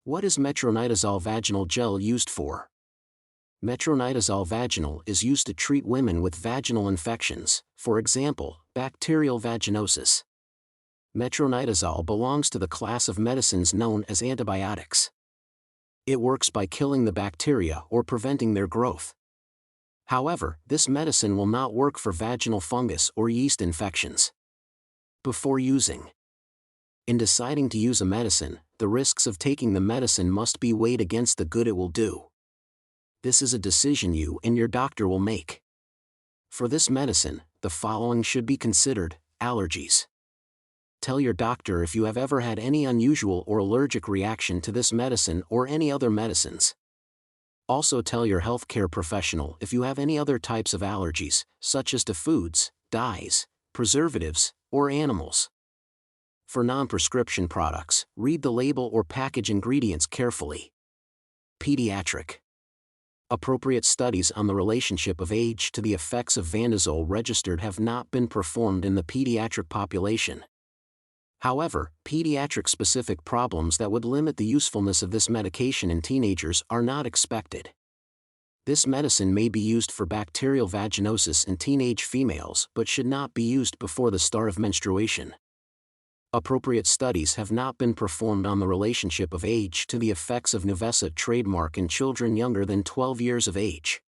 What is metronidazole vaginal gel used for? Metronidazole vaginal is used to treat women with vaginal infections, for example, bacterial vaginosis. Metronidazole belongs to the class of medicines known as antibiotics. It works by killing the bacteria or preventing their growth. However, this medicine will not work for vaginal fungus or yeast infections. Before using. In deciding to use a medicine, the risks of taking the medicine must be weighed against the good it will do. This is a decision you and your doctor will make. For this medicine, the following should be considered: allergies. Tell your doctor if you have ever had any unusual or allergic reaction to this medicine or any other medicines. Also tell your healthcare professional if you have any other types of allergies, such as to foods, dyes, preservatives, or animals. For non-prescription products, read the label or package ingredients carefully. Pediatric. Appropriate studies on the relationship of age to the effects of vaginal registered have not been performed in the pediatric population. However, pediatric-specific problems that would limit the usefulness of this medication in teenagers are not expected. This medicine may be used for bacterial vaginosis in teenage females but should not be used before the start of menstruation. Appropriate studies have not been performed on the relationship of age to the effects of Nuvesa trademark in children younger than 12 years of age.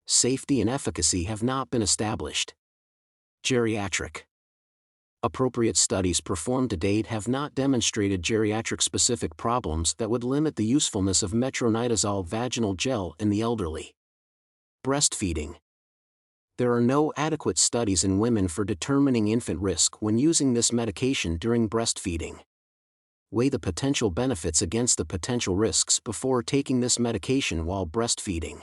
Safety and efficacy have not been established. Geriatric. Appropriate studies performed to date have not demonstrated geriatric-specific problems that would limit the usefulness of metronidazole vaginal gel in the elderly. Breastfeeding. There are no adequate studies in women for determining infant risk when using this medication during breastfeeding. Weigh the potential benefits against the potential risks before taking this medication while breastfeeding.